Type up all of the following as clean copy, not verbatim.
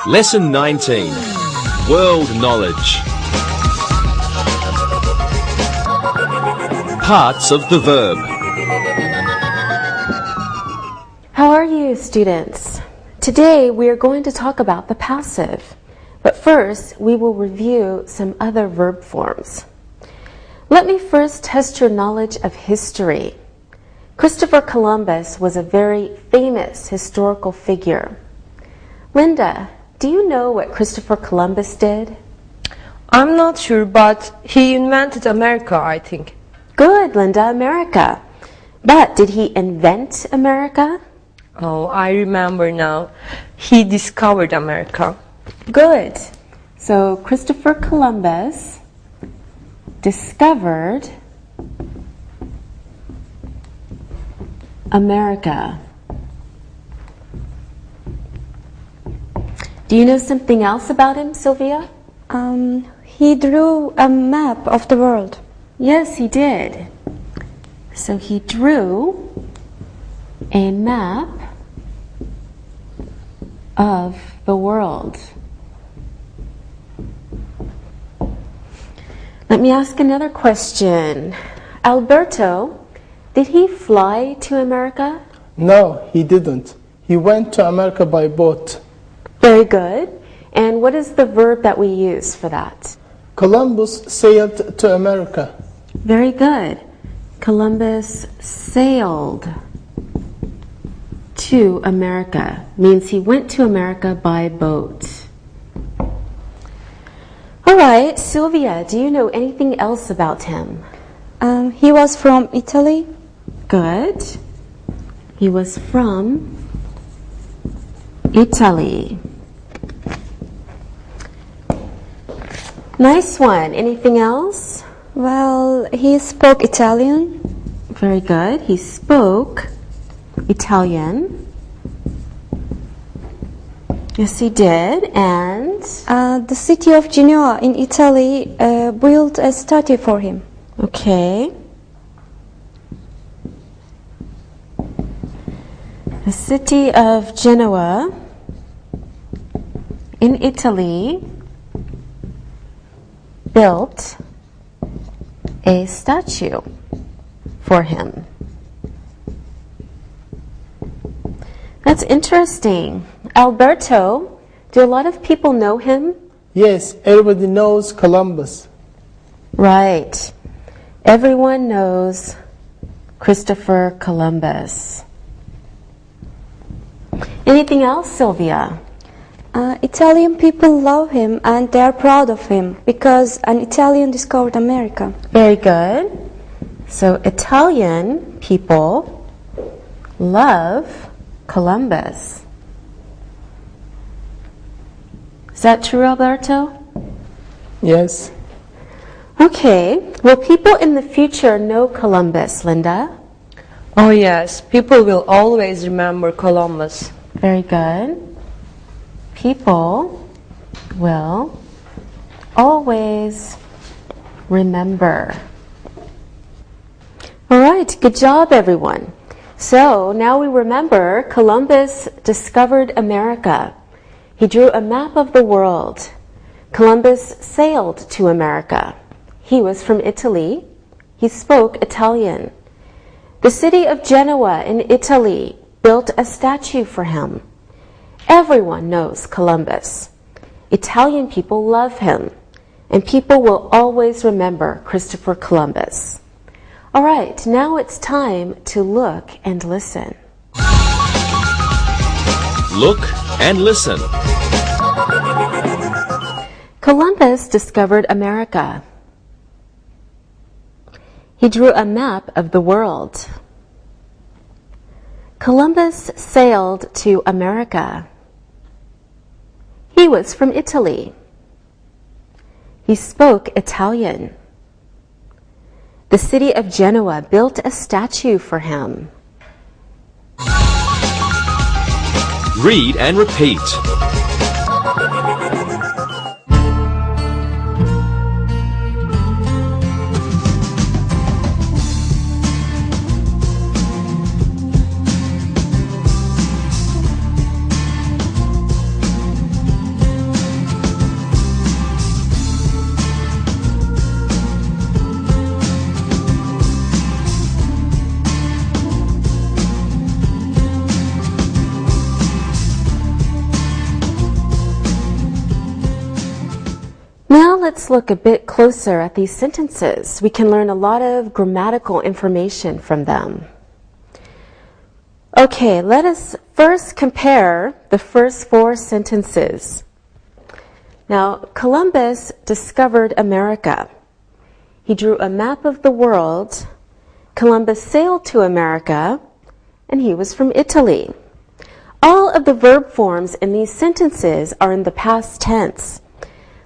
Lesson 19. World Knowledge. Parts of the verb. How are you, students? Today we are going to talk about the passive. But first, we will review some other verb forms. Let me first test your knowledge of history. Christopher Columbus was a very famous historical figure. Linda, do you know what Christopher Columbus did? I'm not sure, but he invented America, I think. Good, Linda, America. But did he invent America? Oh, I remember now. He discovered America. Good. So Christopher Columbus discovered America. Do you know something else about him, Sylvia? He drew a map of the world. Yes, he did. So he drew a map of the world. Let me ask another question. Alberto, did he fly to America? No, he didn't. He went to America by boat. Very good. And what is the verb that we use for that? Columbus sailed to America. Very good. Columbus sailed to America. Means he went to America by boat. All right, Sylvia, do you know anything else about him? He was from Italy. Good. He was from Italy. Nice one. Anything else? Well, he spoke Italian. Very good. He spoke Italian. Yes, he did. And? The city of Genoa in Italy built a statue for him. Okay. The city of Genoa in Italy built a statue for him. That's interesting. Alberto, do a lot of people know him? Yes, everybody knows Columbus. Right. Everyone knows Christopher Columbus. Anything else, Sylvia? Italian people love him and they are proud of him because an Italian discovered America. Very good. So Italian people love Columbus. Is that true, Alberto? Yes. Okay. Will people in the future know Columbus, Linda? Oh yes, people will always remember Columbus. Very good. People will always remember. All right, good job, everyone. So now we remember Columbus discovered America. He drew a map of the world. Columbus sailed to America. He was from Italy. He spoke Italian. The city of Genoa in Italy built a statue for him. Everyone knows Columbus. Italian people love him, and people will always remember Christopher Columbus. All right, now it's time to look and listen. Look and listen. Columbus discovered America. He drew a map of the world. Columbus sailed to America. He was from Italy. He spoke Italian. The city of Genoa built a statue for him. Read and repeat. let's look a bit closer at these sentences. We can learn a lot of grammatical information from them. Okay, let us first compare the first 4 sentences. Now, Columbus discovered America. He drew a map of the world. Columbus sailed to America, and he was from Italy. All of the verb forms in these sentences are in the past tense.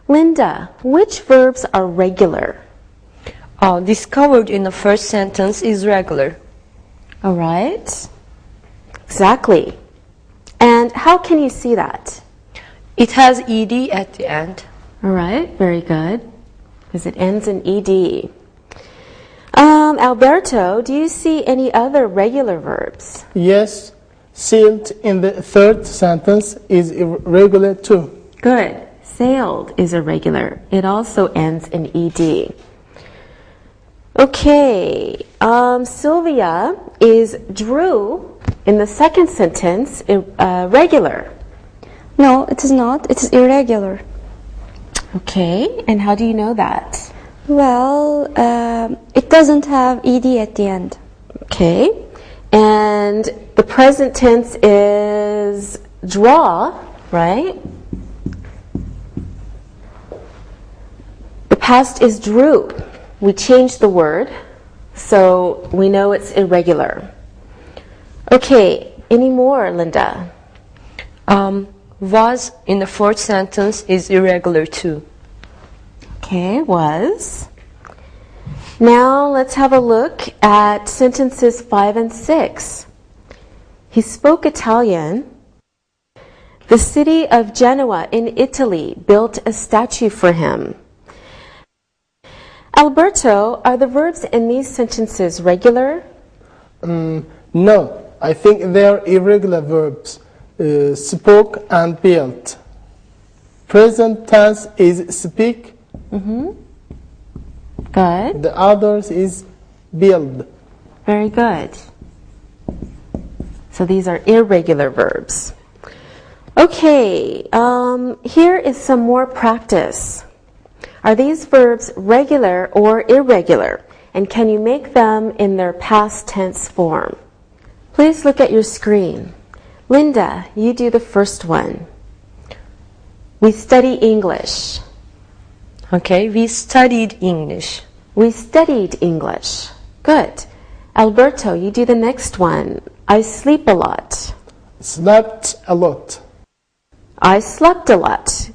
Linda, which verbs are regular? Discovered in the first sentence is regular. All right. Exactly. And how can you see that? It has ed at the end. All right, very good. Because it ends in ed. Alberto, do you see any other regular verbs? Yes, sailed in the third sentence is irregular too. Good. Sailed is irregular. It also ends in ed. Okay. Sylvia is drew in the second sentence regular. No, it is not. It is irregular. Okay. And how do you know that? Well, it doesn't have ed at the end. Okay. And the present tense is draw, right? The past is drew. We changed the word, so we know it's irregular. Okay, any more, Linda? Was in the fourth sentence is irregular too. Okay, was. Now let's have a look at sentences 5 and 6. He spoke Italian. The city of Genoa in Italy built a statue for him. Alberto, are the verbs in these sentences regular? No, I think they are irregular verbs. Spoke and built. Present tense is speak. Good. The others is build. Very good. So these are irregular verbs. Okay, here is some more practice. Are these verbs regular or irregular? And can you make them in their past tense form? Please look at your screen. Linda, you do the first one. We study English. Okay, we studied English. We studied English. Good. Alberto, you do the next one. I sleep a lot. Slept a lot. I slept a lot.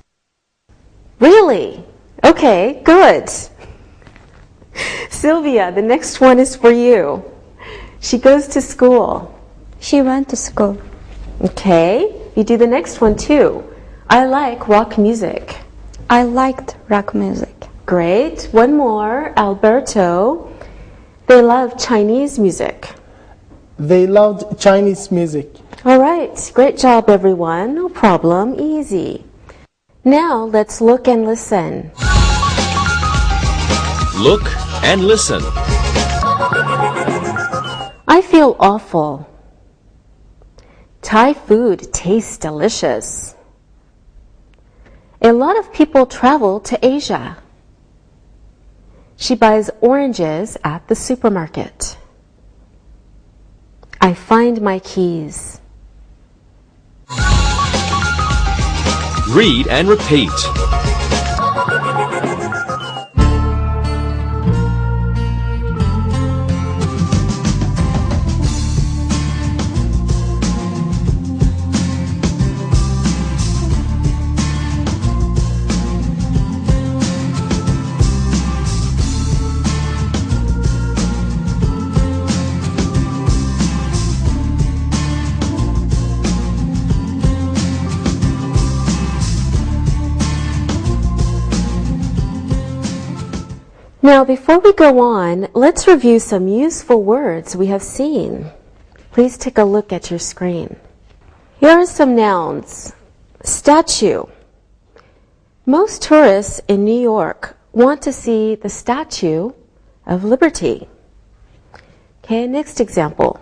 Really? Okay, good. Sylvia, the next one is for you. She goes to school. She went to school. Okay, you do the next one too. I like rock music. I liked rock music. Great. One more. Alberto. They love Chinese music. They loved Chinese music. All right. Great job, everyone. No problem. Easy. Now let's look and listen. Look and listen. I feel awful. Thai food tastes delicious. A lot of people travel to Asia. She buys oranges at the supermarket. I find my keys. Read and repeat. Now, before we go on, let's review some useful words we have seen. Please take a look at your screen. Here are some nouns. Statue. Most tourists in New York want to see the Statue of Liberty. Okay, next example.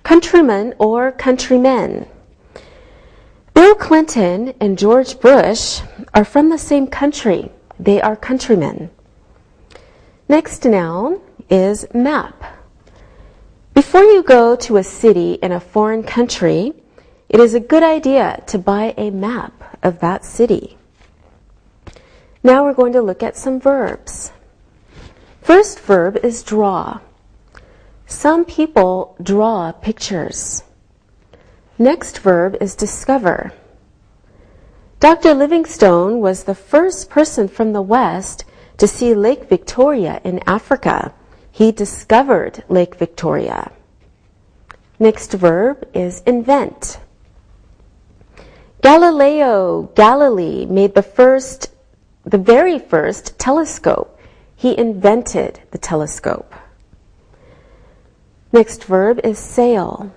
Countryman or countrymen. Bill Clinton and George Bush are from the same country. They are countrymen. Next noun is map. Before you go to a city in a foreign country, it is a good idea to buy a map of that city. Now we're going to look at some verbs. First verb is draw. Some people draw pictures. Next verb is discover. Dr. Livingstone was the first person from the West to see Lake Victoria in Africa. He discovered Lake Victoria. Next verb is invent. Galileo Galilei made the very first telescope. He invented the telescope. Next verb is sail.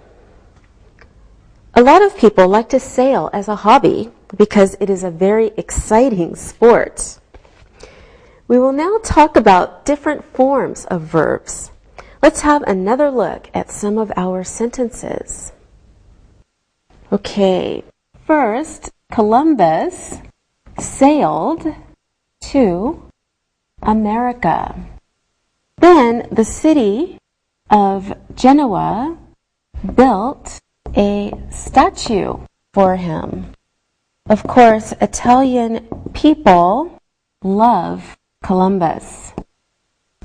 A lot of people like to sail as a hobby because it is a very exciting sport. We will now talk about different forms of verbs. Let's have another look at some of our sentences. Okay, first, Columbus sailed to America. Then the city of Genoa built a statue for him. Of course, Italian people love Columbus,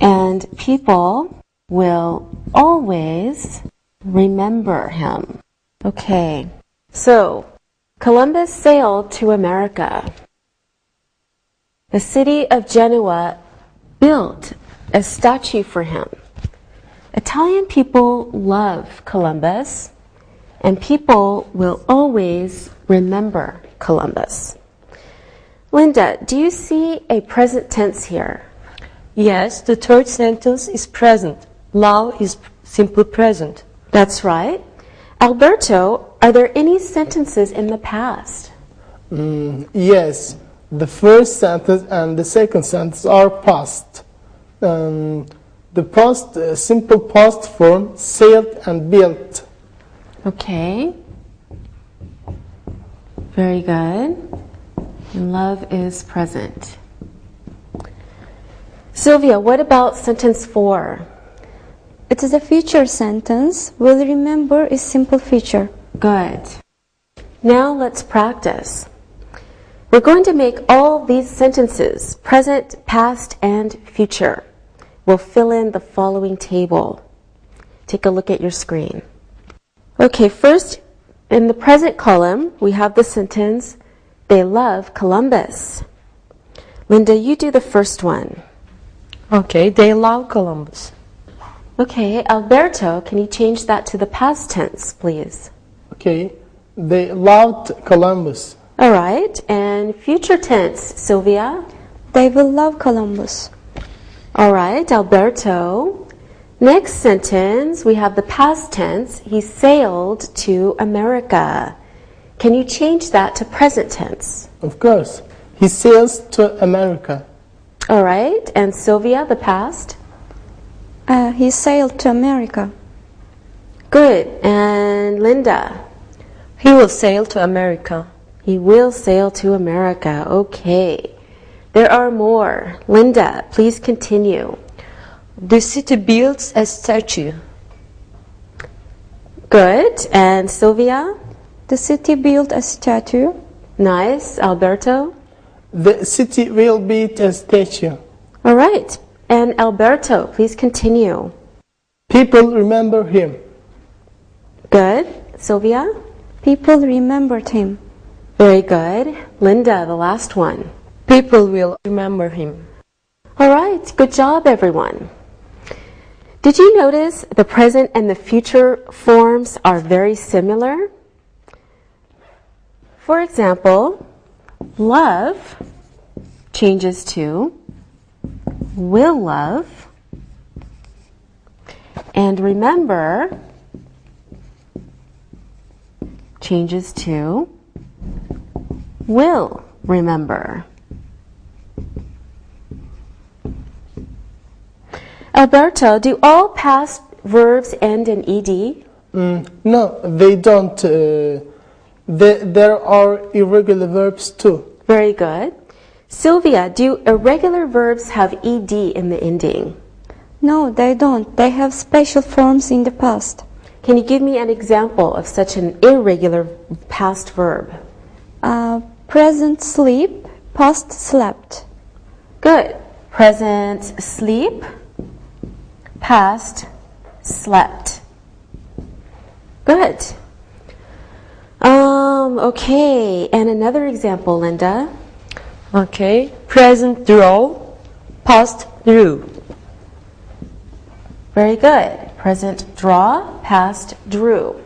and people will always remember him. Okay, so Columbus sailed to America. The city of Genoa built a statue for him. Italian people love Columbus, and people will always remember Columbus. Linda, do you see a present tense here? Yes, the third sentence is present. Love is simple present. That's right. Alberto, are there any sentences in the past? Yes, the first sentence and the second sentence are past. The past, simple past form, sailed and built. Okay. Very good. And love is present. Sylvia, what about sentence 4? It is a future sentence. Will remember is simple future. Good. Now let's practice. We're going to make all these sentences present, past, and future. We'll fill in the following table. Take a look at your screen. Okay, first, in the present column, we have the sentence, they love Columbus. Linda, you do the first one. Okay, they love Columbus. Okay, Alberto, can you change that to the past tense, please? Okay, they loved Columbus. All right, and future tense, Sylvia? They will love Columbus. All right, Alberto. Next sentence, we have the past tense. He sailed to America. Can you change that to present tense? Of course, he sails to America. All right, and Sylvia, the past? He sailed to America. Good, and Linda? He will sail to America. He will sail to America. Okay. There are more. Linda, please continue. The city builds a statue. Good. And Sylvia? The city built a statue. Nice. Alberto? The city will build a statue. All right. And Alberto, please continue. People remember him. Good. Sylvia? People remembered him. Very good. Linda, the last one. People will remember him. All right. Good job, everyone. Did you notice the present and the future forms are very similar? For example, love changes to will love, and remember changes to will remember. Alberto, do all past verbs end in ed? No, they don't. There are irregular verbs too. Very good. Sylvia, do irregular verbs have ed in the ending? No, they don't. They have special forms in the past. Can you give me an example of such an irregular past verb? Present sleep, past slept. Good. Present sleep, past slept. Good. Okay, and another example, Linda. Okay. Present draw, past drew. Very good. Present draw, past drew.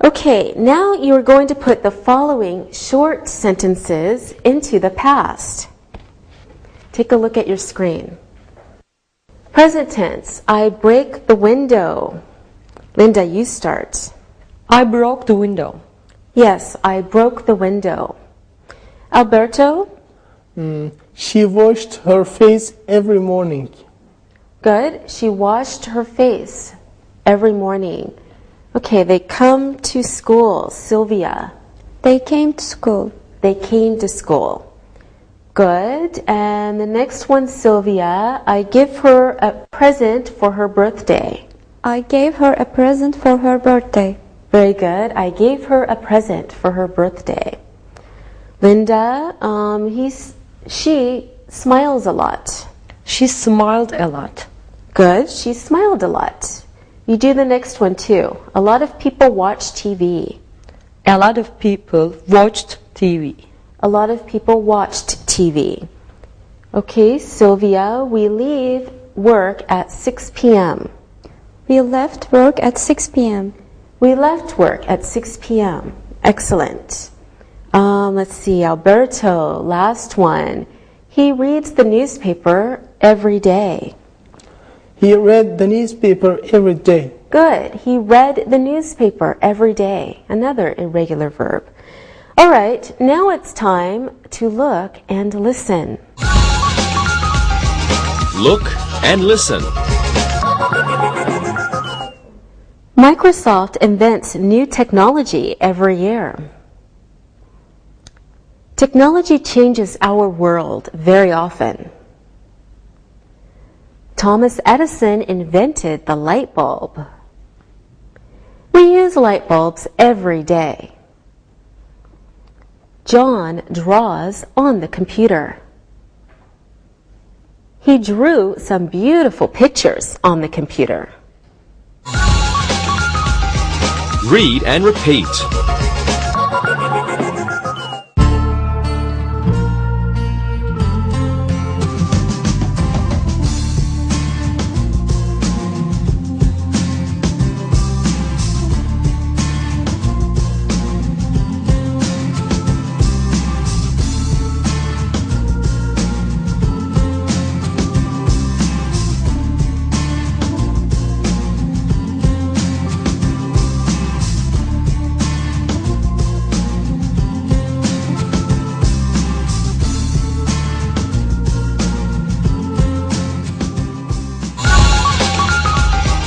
Okay, now you're going to put the following short sentences into the past. Take a look at your screen. Present tense, I break the window. Linda, you start. I broke the window. Yes, I broke the window. Alberto? She washed her face every morning. Good. She washed her face every morning. Okay, they come to school. Sylvia? They came to school. They came to school. Good. And the next one, Sylvia, I give her a present for her birthday. I gave her a present for her birthday. Very good. I gave her a present for her birthday. Linda, she smiles a lot. She smiled a lot. Good. She smiled a lot. You do the next one too. A lot of people watch TV. A lot of people watched TV. A lot of people watched TV. Okay, Sylvia, we leave work at 6 p.m. We left work at 6 p.m. We left work at 6 p.m. Excellent. Let's see, Alberto, last one. He reads the newspaper every day. He read the newspaper every day. Good. He read the newspaper every day. Another irregular verb. All right, now it's time to look and listen. Look and listen. Microsoft invents new technology every year. Technology changes our world very often. Thomas Edison invented the light bulb. We use light bulbs every day. John draws on the computer. He drew some beautiful pictures on the computer. Read and repeat.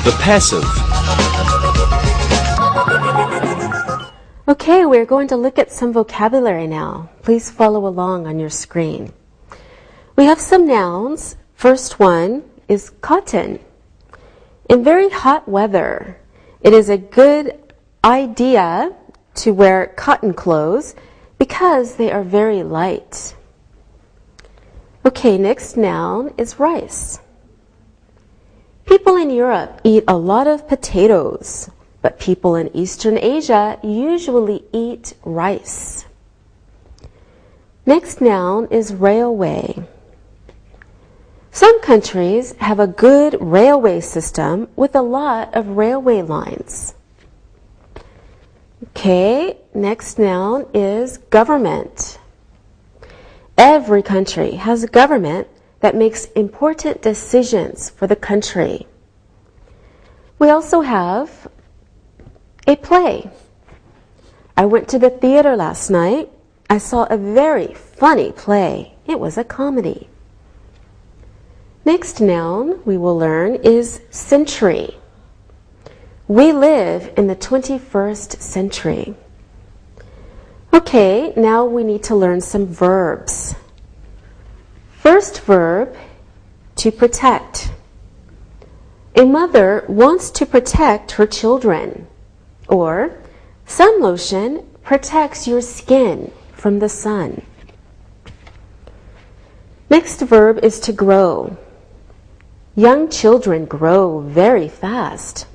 The passive. Okay, we're going to look at some vocabulary now. Please follow along on your screen. We have some nouns. First one is cotton. In very hot weather, it is a good idea to wear cotton clothes because they are very light. Okay, next noun is rice. People in Europe eat a lot of potatoes, but people in Eastern Asia usually eat rice. Next noun is railway. Some countries have a good railway system with a lot of railway lines. Okay, next noun is government. Every country has a government that makes important decisions for the country. We also have a play. I went to the theater last night. I saw a very funny play. It was a comedy. Next noun we will learn is century. We live in the 21st century. Okay, now we need to learn some verbs. first verb, to protect. A mother wants to protect her children. Or, sun lotion protects your skin from the sun. Next verb is to grow. Young children grow very fast.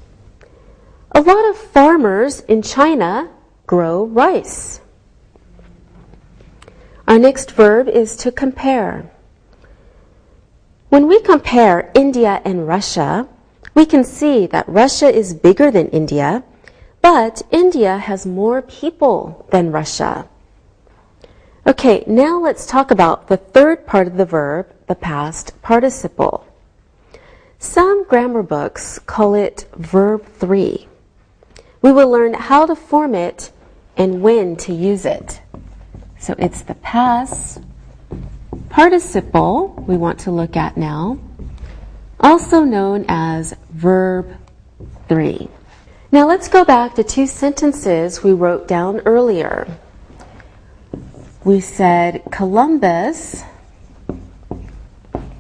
A lot of farmers in China grow rice. Our next verb is to compare. When we compare India and Russia, we can see that Russia is bigger than India, but India has more people than Russia. Okay, now let's talk about the third part of the verb, the past participle. Some grammar books call it verb 3. We will learn how to form it and when to use it. So it's the past participle we want to look at now, also known as verb 3. Now let's go back to 2 sentences we wrote down earlier. We said Columbus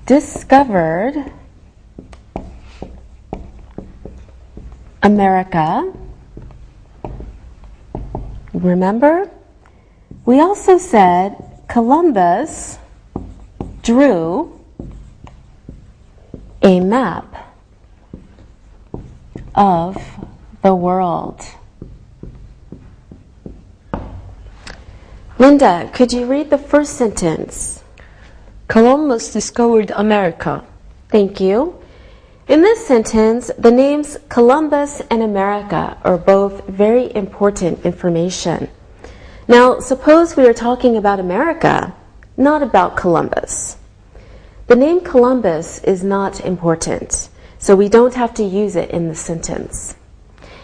discovered America. Remember? We also said Columbus drew a map of the world. Linda, could you read the first sentence? Columbus discovered America. Thank you. In this sentence, the names Columbus and America are both very important information. Now, suppose we are talking about America, not about Columbus. The name Columbus is not important, so we don't have to use it in the sentence.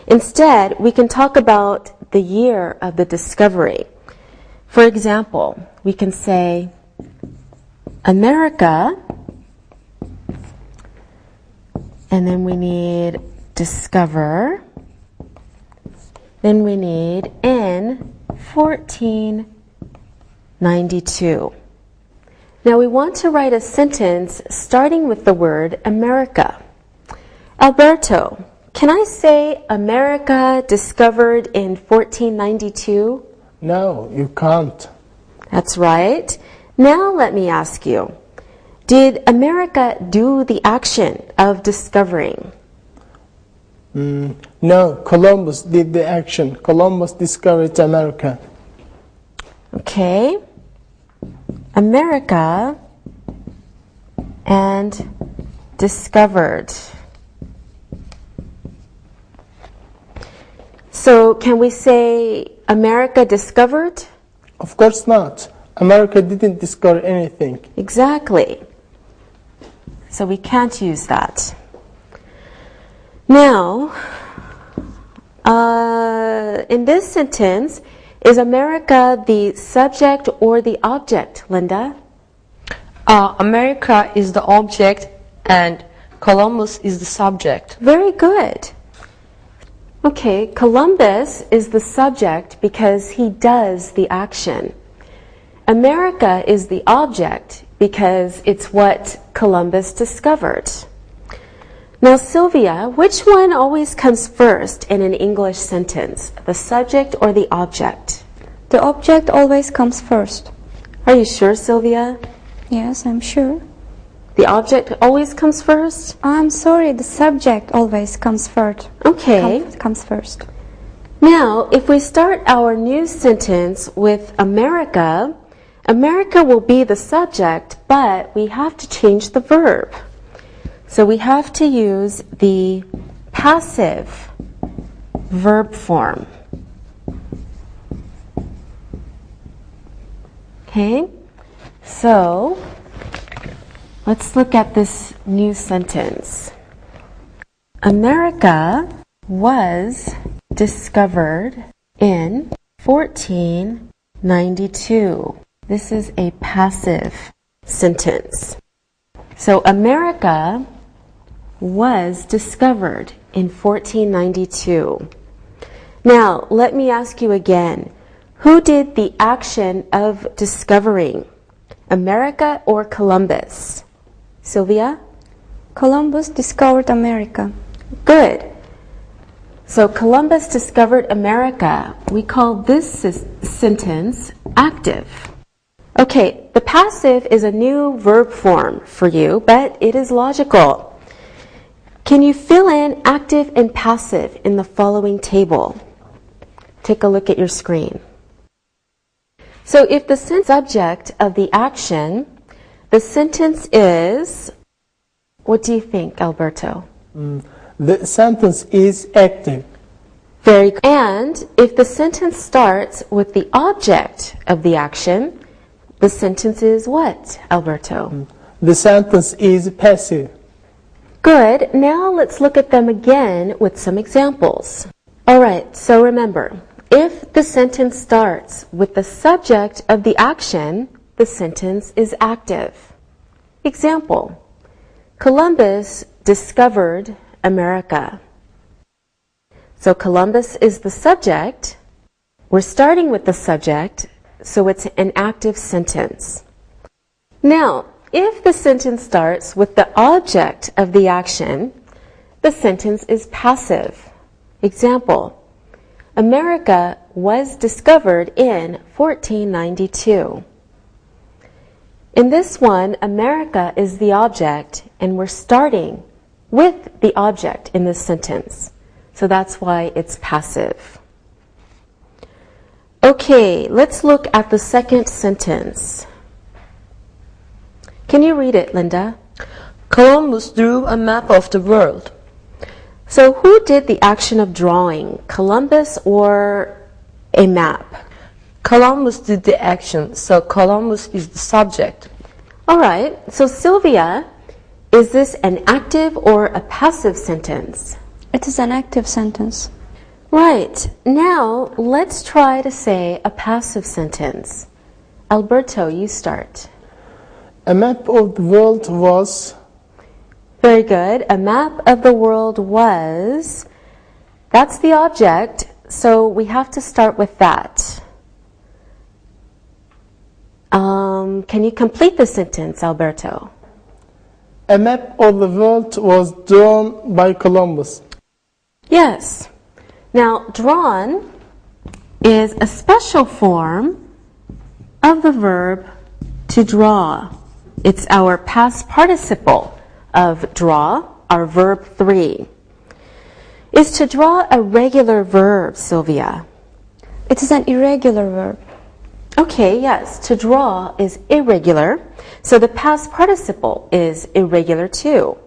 Instead, we can talk about the year of the discovery. For example, we can say, America, and then we need discover, then we need in 1492. Now we want to write a sentence starting with the word America. Alberto, can I say America discovered in 1492? No, you can't. That's right. Now let me ask you, did America do the action of discovering? No, Columbus did the action. Columbus discovered America. Okay. America and discovered. So can we say America discovered? Of course not. America didn't discover anything. Exactly. So we can't use that. Now, in this sentence, is America the subject or the object, Linda? America is the object and Columbus is the subject. Very good. Okay, Columbus is the subject because he does the action. America is the object because it's what Columbus discovered. Now, Sylvia, which one always comes first in an English sentence, the subject or the object? The object always comes first. Are you sure, Sylvia? Yes, I'm sure. The object always comes first? I'm sorry, the subject always comes first. Okay. Comes first. Now, if we start our new sentence with America, America will be the subject, but we have to change the verb. So we have to use the passive verb form. Okay? So, let's look at this new sentence. America was discovered in 1492. This is a passive sentence. So America was discovered in 1492. Now, let me ask you again. Who did the action of discovering? America or Columbus? Sylvia? Columbus discovered America. Good. So Columbus discovered America. We call this sentence active. Okay, the passive is a new verb form for you, but it is logical. Can you fill in active and passive in the following table? Take a look at your screen. So if the subject of the action, the sentence is, what do you think, Alberto? The sentence is active. Very good. And if the sentence starts with the object of the action, the sentence is what, Alberto? The sentence is passive. Good. Now let's look at them again with some examples. All right, so remember, if the sentence starts with the subject of the action, the sentence is active. Example, Columbus discovered America. So Columbus is the subject. We're starting with the subject, so it's an active sentence. Now, if the sentence starts with the object of the action, the sentence is passive. Example, America was discovered in 1492. In this one, America is the object, and we're starting with the object in this sentence. So that's why it's passive. Okay, let's look at the second sentence. Can you read it, Linda? Columbus drew a map of the world. So who did the action of drawing, Columbus or a map? Columbus did the action, so Columbus is the subject. All right, so Sylvia, is this an active or a passive sentence? It is an active sentence. Right, now let's try to say a passive sentence. Alberto, you start. A map of the world was. Very good. A map of the world was. That's the object, so we have to start with that. Can you complete the sentence, Alberto? A map of the world was drawn by Columbus. Yes. Now, drawn is a special form of the verb to draw. It's our past participle of draw, our verb 3. Is to draw a regular verb, Sylvia? It is an irregular verb. Okay, yes, to draw is irregular, so the past participle is irregular too.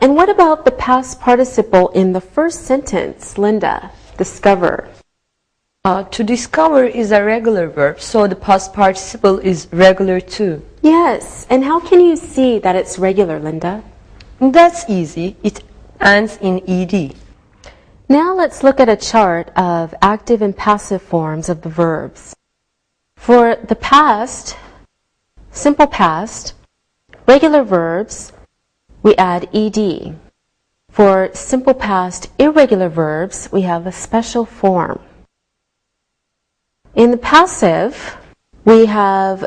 And what about the past participle in the first sentence, Linda? Discover. To discover is a regular verb, so the past participle is regular too. Yes, and how can you see that it's regular, Linda? That's easy. It ends in ed. Now let's look at a chart of active and passive forms of the verbs. For the past, simple past, regular verbs, we add ed. For simple past, irregular verbs, we have a special form. In the passive, we have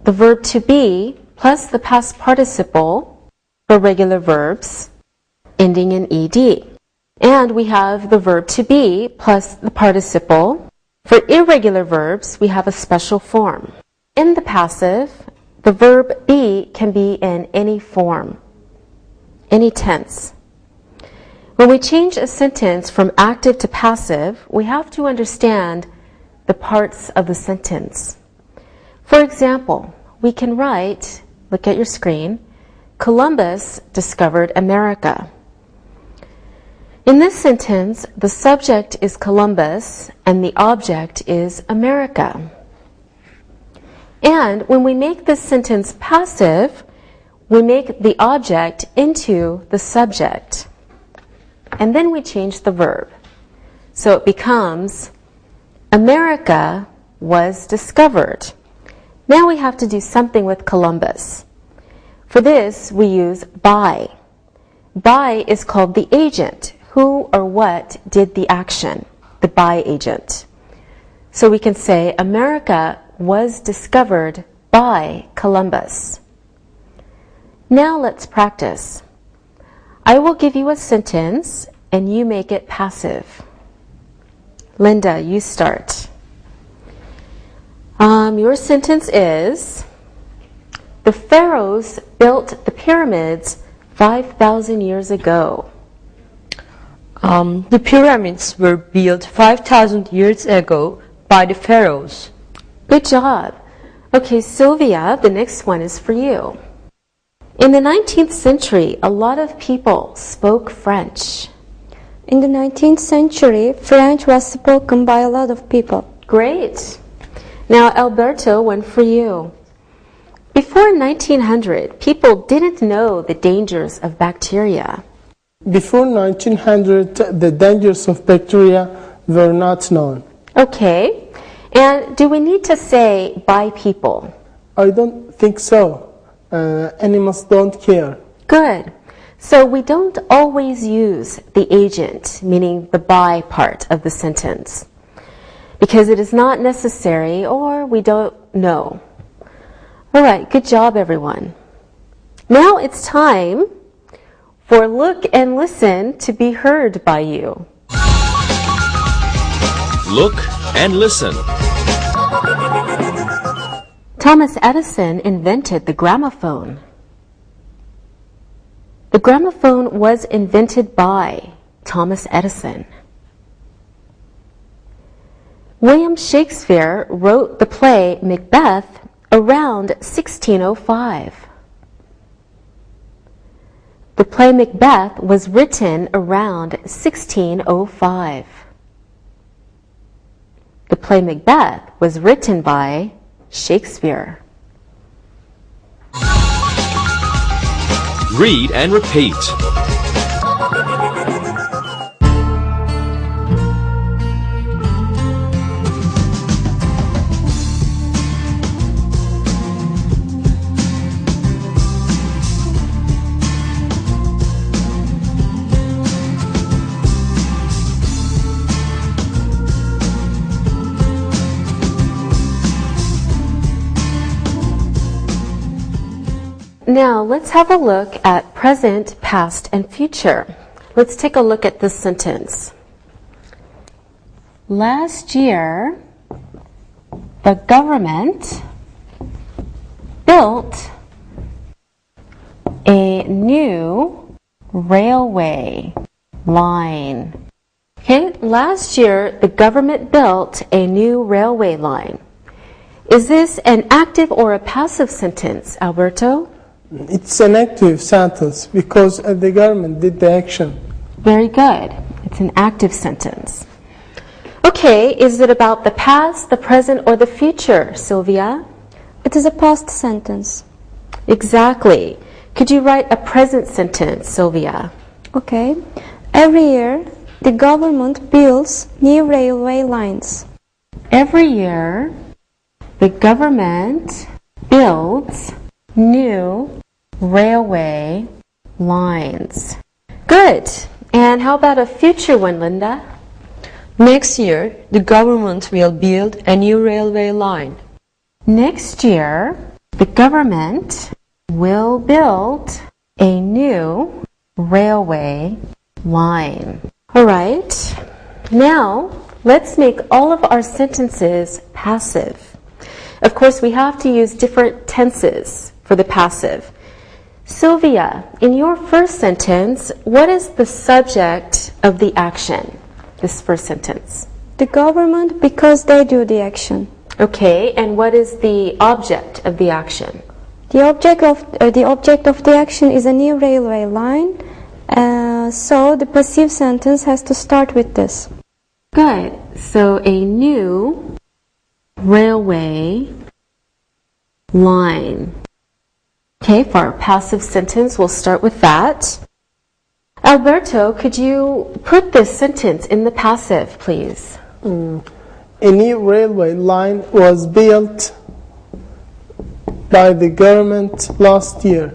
the verb to be plus the past participle for regular verbs ending in ed. And we have the verb to be plus the participle. For irregular verbs, we have a special form. In the passive, the verb be can be in any form, any tense. When we change a sentence from active to passive, we have to understand the parts of the sentence. For example, we can write, look at your screen, Columbus discovered America. In this sentence, the subject is Columbus and the object is America. And when we make this sentence passive, we make the object into the subject. And then we change the verb. So it becomes, America was discovered. Now we have to do something with Columbus. For this, we use by. By is called the agent. Who or what did the action? The by agent. So we can say, America was discovered by Columbus. Now let's practice. I will give you a sentence and you make it passive. Linda, you start. Your sentence is, the pharaohs built the pyramids 5,000 years ago. The pyramids were built 5,000 years ago by the pharaohs. Good job. Okay, Sylvia, the next one is for you. In the 19th century, a lot of people spoke French. In the 19th century, French was spoken by a lot of people. Great. Now, Alberto, one for you. Before 1900, people didn't know the dangers of bacteria. Before 1900, the dangers of bacteria were not known. Okay. And do we need to say by people? I don't think so. Animals don't care. Good. So we don't always use the agent, meaning the by part of the sentence, because it is not necessary or we don't know. All right, good job, everyone. Now it's time for look and listen to be heard by you. Look and listen. Thomas Edison invented the gramophone. The gramophone was invented by Thomas Edison. William Shakespeare wrote the play Macbeth around 1605. The play Macbeth was written around 1605. The play Macbeth was written by Shakespeare. Read and repeat. Now let's have a look at present, past, and future. Let's take a look at this sentence. Last year, the government built a new railway line. Okay, last year the government built a new railway line. Is this an active or a passive sentence, Alberto? It's an active sentence because the government did the action. Very good. It's an active sentence. Okay, is it about the past, the present, or the future, Sylvia? It is a past sentence. Exactly. Could you write a present sentence, Sylvia? Okay. Every year, the government builds new railway lines. Every year, the government builds new railway lines. Good. And how about a future one, Linda? Next year, the government will build a new railway line. Next year, the government will build a new railway line. All right. Now, let's make all of our sentences passive. Of course, we have to use different tenses for the passive. Sylvia, in your first sentence, what is the subject of the action? This first sentence. The government, because they do the action. Okay, and what is the object of the action? The object of the action is a new railway line. So the passive sentence has to start with this. Good. So a new railway line. Okay, for our passive sentence, we'll start with that. Alberto, could you put this sentence in the passive, please? A new railway line was built by the government last year.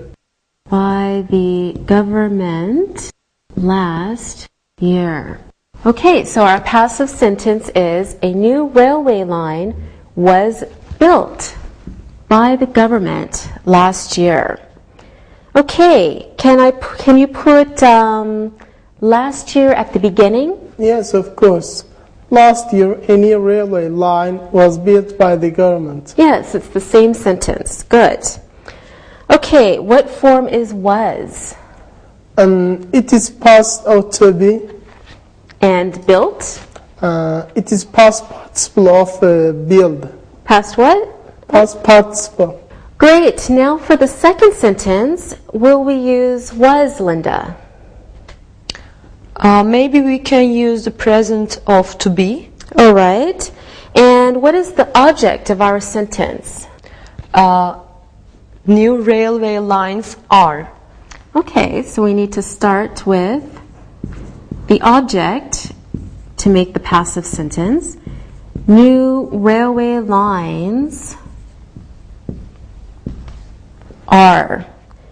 By the government last year. Okay, so our passive sentence is a new railway line was built by the government last year. Okay, can you put last year at the beginning? Yes, of course. Last year, a new railway line was built by the government. Yes, it's the same sentence. Good. Okay, what form is was? It is past or to be. And built? It is past participle of build. Past what? Past participle. Great. Now for the second sentence, will we use was, Linda? Maybe we can use the present of to be. All right. And what is the object of our sentence? New railway lines are. Okay, so we need to start with the object to make the passive sentence. New railway lines are.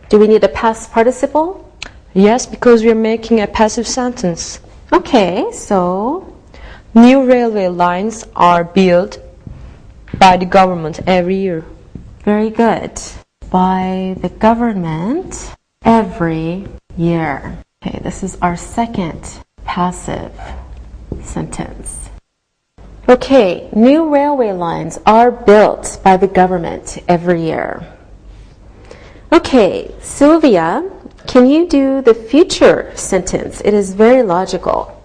Do we need a past participle? Yes, because we're making a passive sentence. Okay, so New railway lines are built by the government every year. very good. By the government every year. Okay, this is our second passive sentence. Okay, new railway lines are built by the government every year. Okay, Sylvia, can you do the future sentence? It is very logical.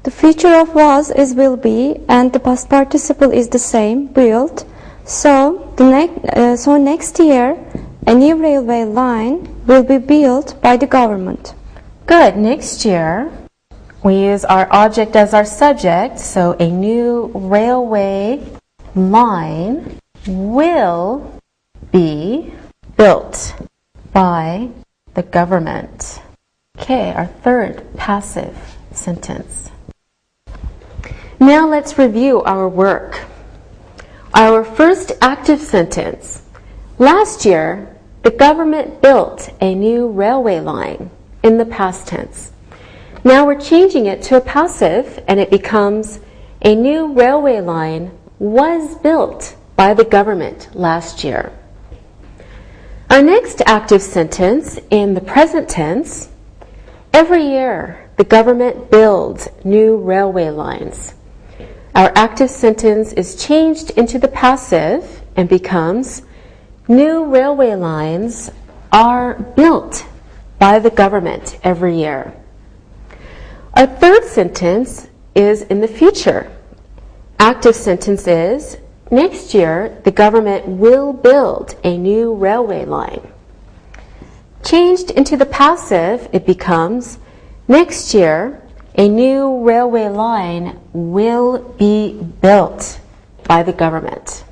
The future of was is will be, and the past participle is the same, built. So next year, a new railway line will be built by the government. Good. Next year, we use our object as our subject, so a new railway line will be built by the government. Okay, our third passive sentence. Now let's review our work. Our first active sentence. Last year, the government built a new railway line in the past tense. Now we're changing it to a passive and it becomes a new railway line was built by the government last year. Our next active sentence in the present tense. Every year, the government builds new railway lines. Our active sentence is changed into the passive and becomes new railway lines are built by the government every year. Our third sentence is in the future. Active sentence is next year the government will build a new railway line. Changed into the passive, it becomes next year a new railway line will be built by the government.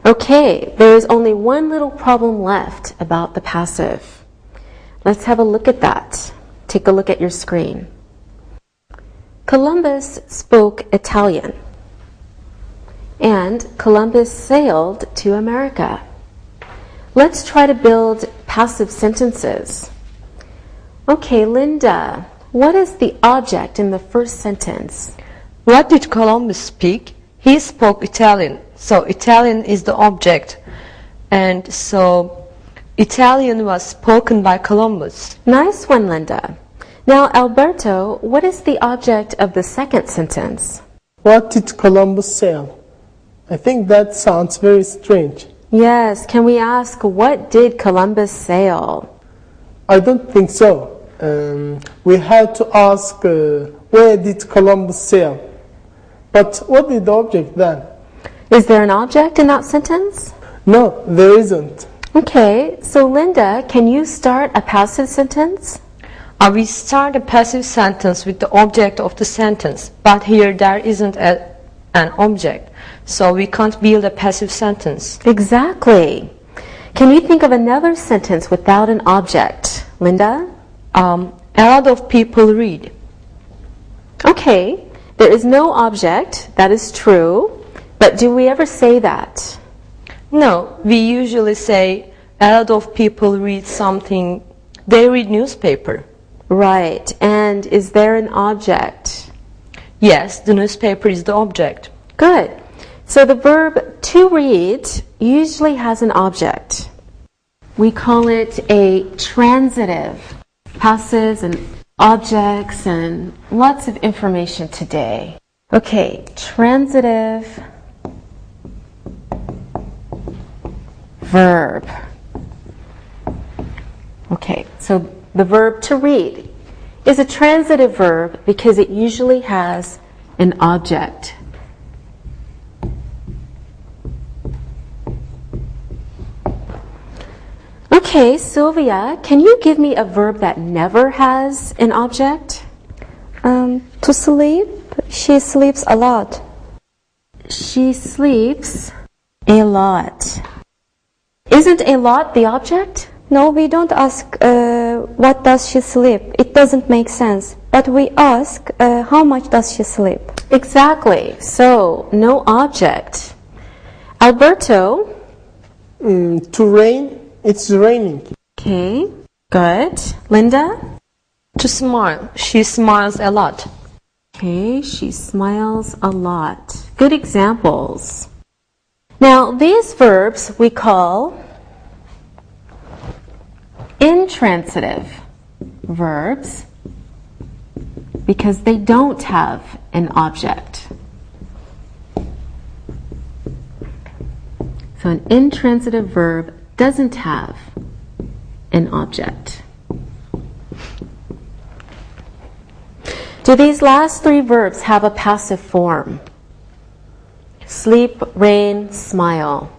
Okay, there is only one little problem left about the passive. Let's have a look at that. Take a look at your screen. Columbus spoke Italian, and Columbus sailed to America. Let's try to build passive sentences. Okay, Linda, what is the object in the first sentence? What did Columbus speak? He spoke Italian. So Italian is the object. And so Italian was spoken by Columbus. Nice one, Linda. Now, Alberto, what is the object of the second sentence? What did Columbus sail? I think that sounds very strange. Yes, can we ask, what did Columbus sail? I don't think so. We had to ask, where did Columbus sail? But what is the object then? Is there an object in that sentence? No, there isn't. Okay, so Linda, can you start a passive sentence? We start a passive sentence with the object of the sentence, but here there isn't an object, so we can't build a passive sentence. Exactly. Can you think of another sentence without an object? Linda? A lot of people read. Okay, there is no object, that is true, but do we ever say that? No, we usually say a lot of people read something, they read newspaper. Right, and is there an object? Yes, the newspaper is the object. Good. So the verb to read usually has an object. We call it a transitive. Passives and objects and lots of information today. Okay, transitive verb. Okay, so the verb to read is a transitive verb because it usually has an object. Okay, Sylvia, can you give me a verb that never has an object? To sleep, she sleeps a lot. She sleeps a lot. Isn't a lot the object? No, we don't ask what does she sleep. It doesn't make sense. But we ask how much does she sleep. Exactly. So, no object. Alberto? To rain, it's raining. Okay, good. Linda? To smile. She smiles a lot. Okay, she smiles a lot. Good examples. Now, these verbs we call intransitive verbs because they don't have an object. So an intransitive verb doesn't have an object. Do these last three verbs have a passive form? Sleep, rain, smile.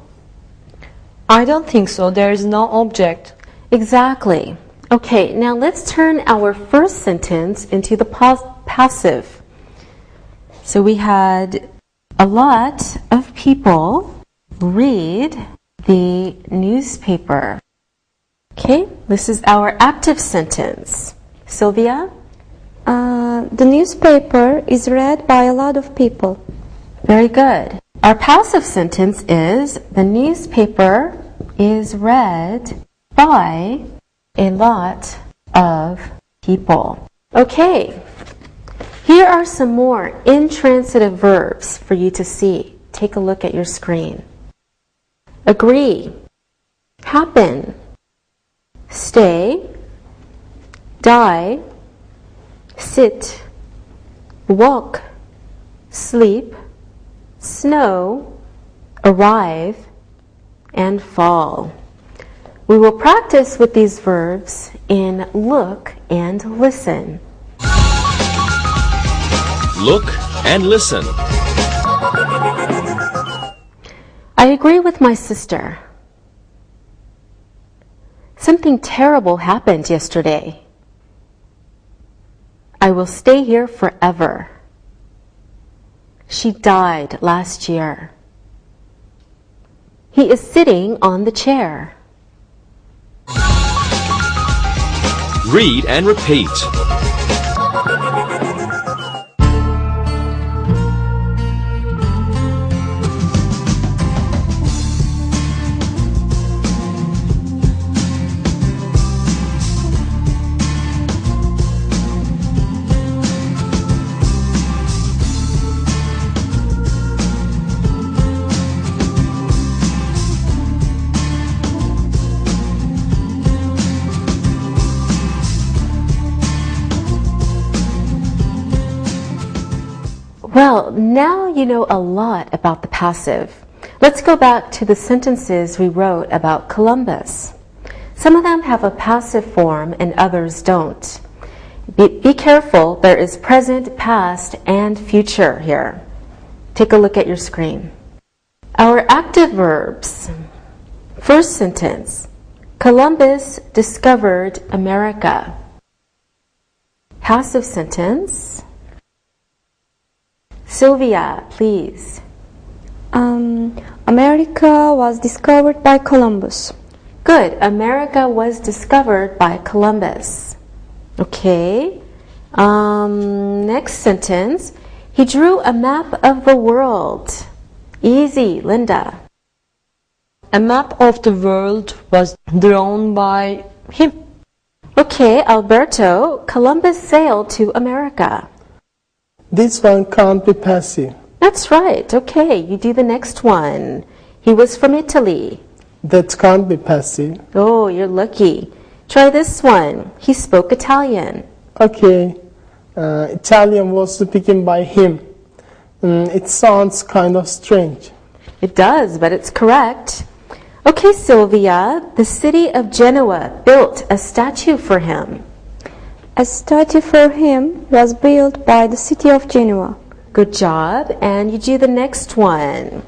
I don't think so. There is no object. Exactly. Okay, now let's turn our first sentence into the passive. So we had a lot of people read the newspaper. Okay, this is our active sentence. Sylvia? The newspaper is read by a lot of people. Very good. Our passive sentence is the newspaper is read by a lot of people. Okay, here are some more intransitive verbs for you to see. Take a look at your screen. Agree, happen, stay, die, sit, walk, sleep, snow, arrive, and fall. We will practice with these verbs in look and listen. Look and listen. I agree with my sister. Something terrible happened yesterday. I will stay here forever. She died last year. He is sitting on the chair. Read and repeat. Well, now you know a lot about the passive. Let's go back to the sentences we wrote about Columbus. Some of them have a passive form and others don't. Be careful, there is present, past, and future here. Take a look at your screen. Our active verbs. First sentence, Columbus discovered America. Passive sentence, Sylvia, please. America was discovered by Columbus. Good. America was discovered by Columbus. Okay. Next sentence. He drew a map of the world. Easy, Linda. A map of the world was drawn by him. Okay, Alberto. Columbus sailed to America. This one can't be passive. That's right. Okay, you do the next one. He was from Italy. That can't be passive. Oh, you're lucky. Try this one. He spoke Italian. Okay. Italian was spoken by him. It sounds kind of strange. It does, but it's correct. Okay, Sylvia, the city of Genoa built a statue for him. A statue for him was built by the city of Genoa. Good job. And you do the next one.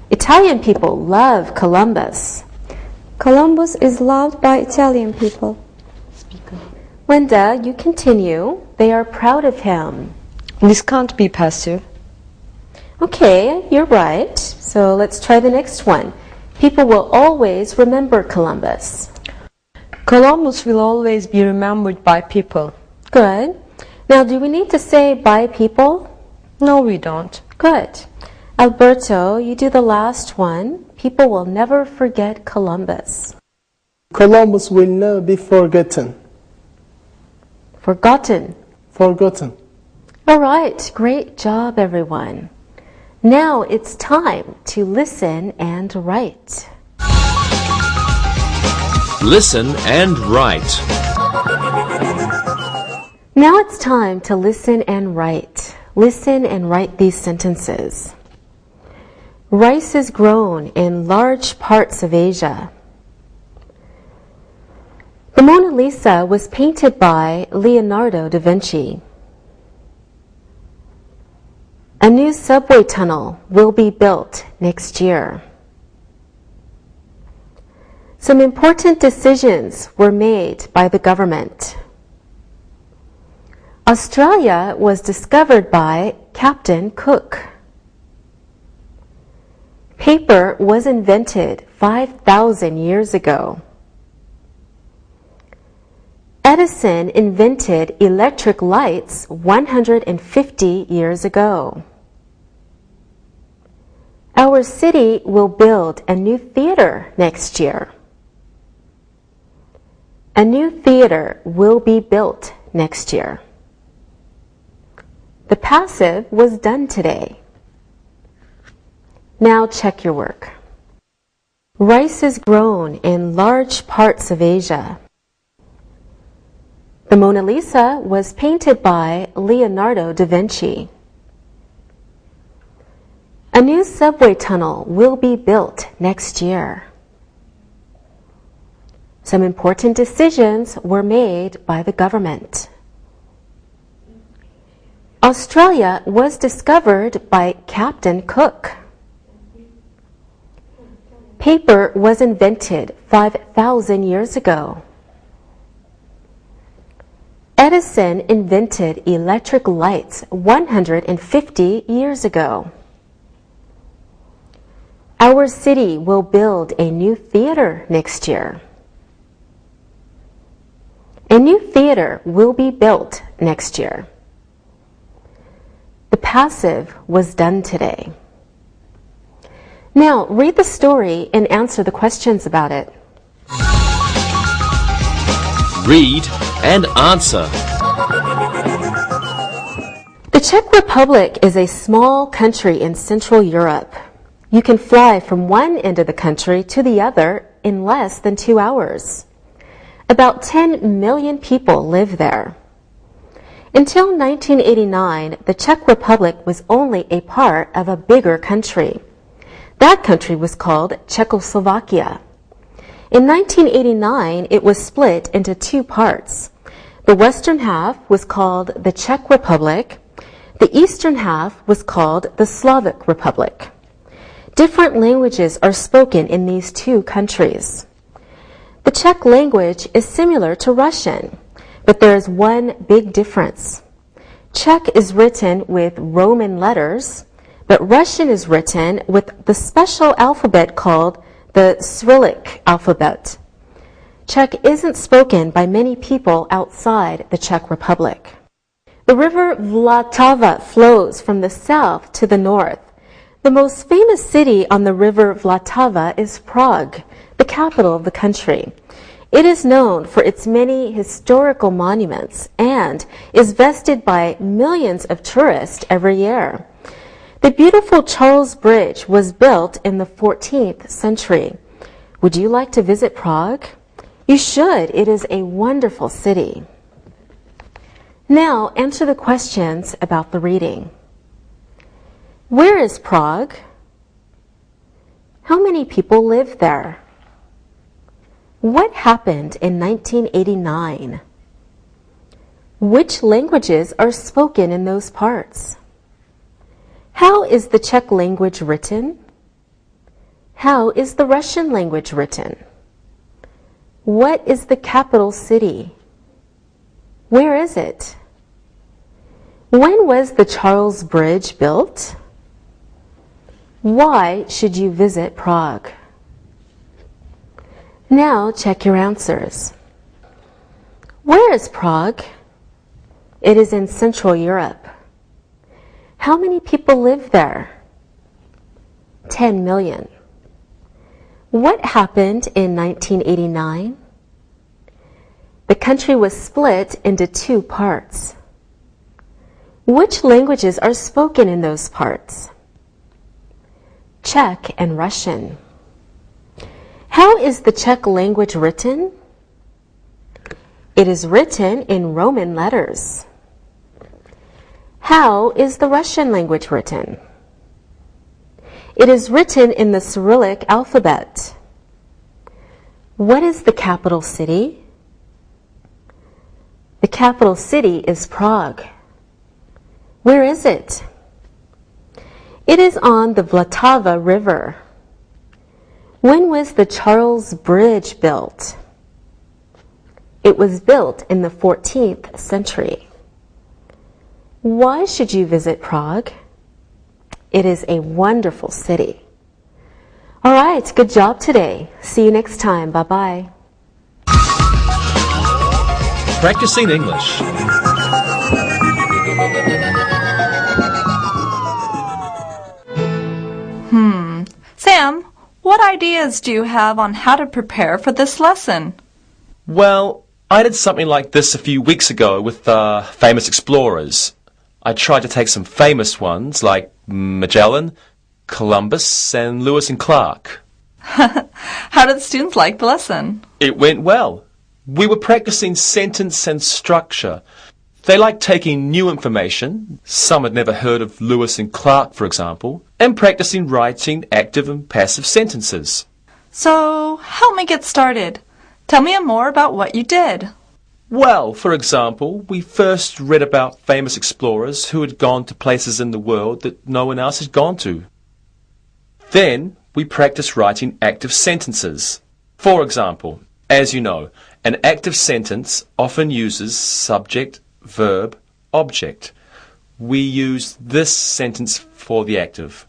Italian people love Columbus. Columbus is loved by Italian people. Linda, you continue. They are proud of him. This can't be passive. Okay, you're right. So let's try the next one. People will always remember Columbus. Columbus will always be remembered by people. Good. Now, do we need to say by people? No, we don't. Good. Alberto, you do the last one. People will never forget Columbus. Columbus will never be forgotten. Forgotten. Forgotten. All right. Great job, everyone. Now it's time to listen and write. Listen and write. Now it's time to listen and write. Listen and write these sentences. Rice is grown in large parts of Asia. The Mona Lisa was painted by Leonardo da Vinci. A new subway tunnel will be built next year. Some important decisions were made by the government. Australia was discovered by Captain Cook. Paper was invented 5,000 years ago. Edison invented electric lights 150 years ago. Our city will build a new theater next year. A new theater will be built next year. The passive was done today. Now check your work. Rice is grown in large parts of Asia. The Mona Lisa was painted by Leonardo da Vinci. A new subway tunnel will be built next year. Some important decisions were made by the government. Australia was discovered by Captain Cook. Paper was invented 5,000 years ago. Edison invented electric lights 150 years ago. Our city will build a new theater next year. A new theater will be built next year. The passive was done today. Now, read the story and answer the questions about it. Read and answer. The Czech Republic is a small country in Central Europe. You can fly from one end of the country to the other in less than 2 hours. About 10 million people live there. Until 1989, the Czech Republic was only a part of a bigger country. That country was called Czechoslovakia. In 1989, it was split into 2 parts. The western half was called the Czech Republic. The eastern half was called the Slovak Republic. Different languages are spoken in these 2 countries. The Czech language is similar to Russian, but there is one big difference. Czech is written with Roman letters, but Russian is written with the special alphabet called the Cyrillic alphabet. Czech isn't spoken by many people outside the Czech Republic. The river Vltava flows from the south to the north. The most famous city on the river Vltava is Prague, the capital of the country. It is known for its many historical monuments and is visited by millions of tourists every year. The beautiful Charles Bridge was built in the 14th century. Would you like to visit Prague? You should. It is a wonderful city. Now answer the questions about the reading. Where is Prague? How many people live there? What happened in 1989? Which languages are spoken in those parts? How is the Czech language written? How is the Russian language written? What is the capital city? Where is it? When was the Charles Bridge built? Why should you visit Prague? Now check your answers. Where is Prague? It is in Central Europe. How many people live there? 10 million. What happened in 1989? The country was split into two parts. Which languages are spoken in those parts? Czech and Russian. How is the Czech language written? It is written in Roman letters. How is the Russian language written? It is written in the Cyrillic alphabet. What is the capital city? The capital city is Prague. Where is it? It is on the Vltava River. When was the Charles Bridge built? It was built in the 14th century. Why should you visit Prague? It is a wonderful city. All right, good job today. See you next time. Bye-bye. Practicing English. Sam, what ideas do you have on how to prepare for this lesson? Well, I did something like this a few weeks ago with famous explorers. I tried to take some famous ones like Magellan, Columbus, and Lewis and Clark. How did the students like the lesson? It went well. We were practicing sentence and structure. They liked taking new information, some had never heard of Lewis and Clark, for example, and practicing writing active and passive sentences. So, help me get started. Tell me more about what you did. Well, for example, we first read about famous explorers who had gone to places in the world that no one else had gone to. Then we practiced writing active sentences. For example, as you know, an active sentence often uses subject, verb, object. We use this sentence for the active.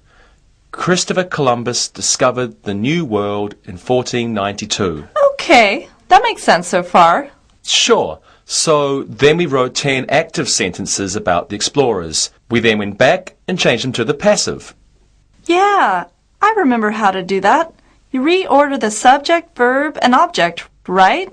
Christopher Columbus discovered the New World in 1492. Okay, that makes sense so far. Sure. So then we wrote 10 active sentences about the explorers. We then went back and changed them to the passive. Yeah, I remember how to do that. You reorder the subject, verb, and object, right?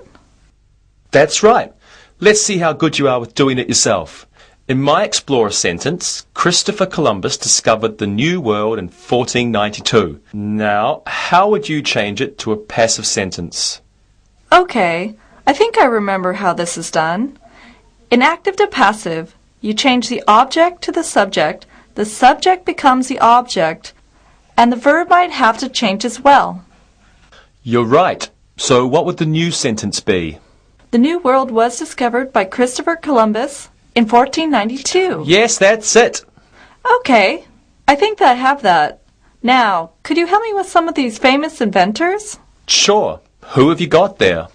That's right. Let's see how good you are with doing it yourself. In my explorer sentence, Christopher Columbus discovered the New World in 1492. Now, how would you change it to a passive sentence? Okay, I think I remember how this is done. In active to passive, you change the object to the subject becomes the object, and the verb might have to change as well. You're right. So what would the new sentence be? The New World was discovered by Christopher Columbus in 1492. Yes, that's it. Okay, I think that I have that. Now, could you help me with some of these famous inventors? Sure. Who have you got there?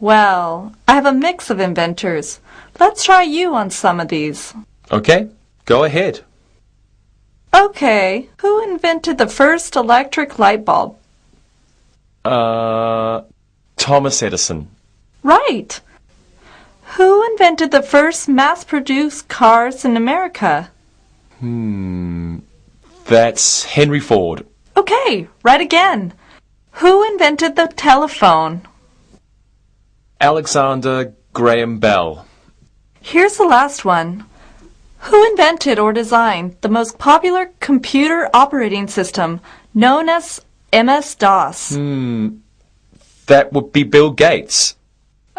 Well, I have a mix of inventors. Let's try you on some of these. Okay, go ahead. Okay, who invented the first electric light bulb? Thomas Edison. Right. Who invented the first mass-produced cars in America? That's Henry Ford. Okay, right again. Who invented the telephone? Alexander Graham Bell. Here's the last one. Who invented or designed the most popular computer operating system known as MS-DOS? That would be Bill Gates.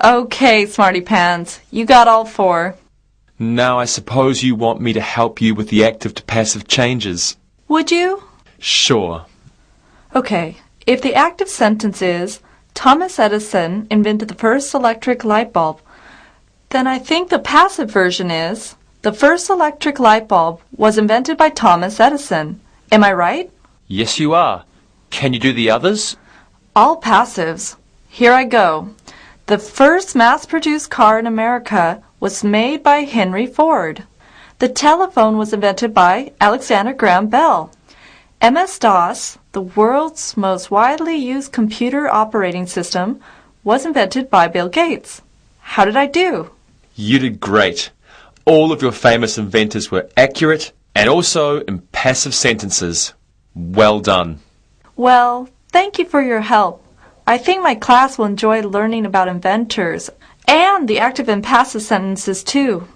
Okay, Smarty Pants, you got all four. Now I suppose you want me to help you with the active to passive changes. Would you? Sure. Okay, if the active sentence is, Thomas Edison invented the first electric light bulb, then I think the passive version is, the first electric light bulb was invented by Thomas Edison. Am I right? Yes, you are. Can you do the others? All passives. Here I go. The first mass-produced car in America was made by Henry Ford. The telephone was invented by Alexander Graham Bell. MS-DOS, the world's most widely used computer operating system, was invented by Bill Gates. How did I do? You did great. All of your famous inventors were accurate and also in passive sentences. Well done. Well, thank you for your help. I think my class will enjoy learning about inventors and the active and passive sentences too.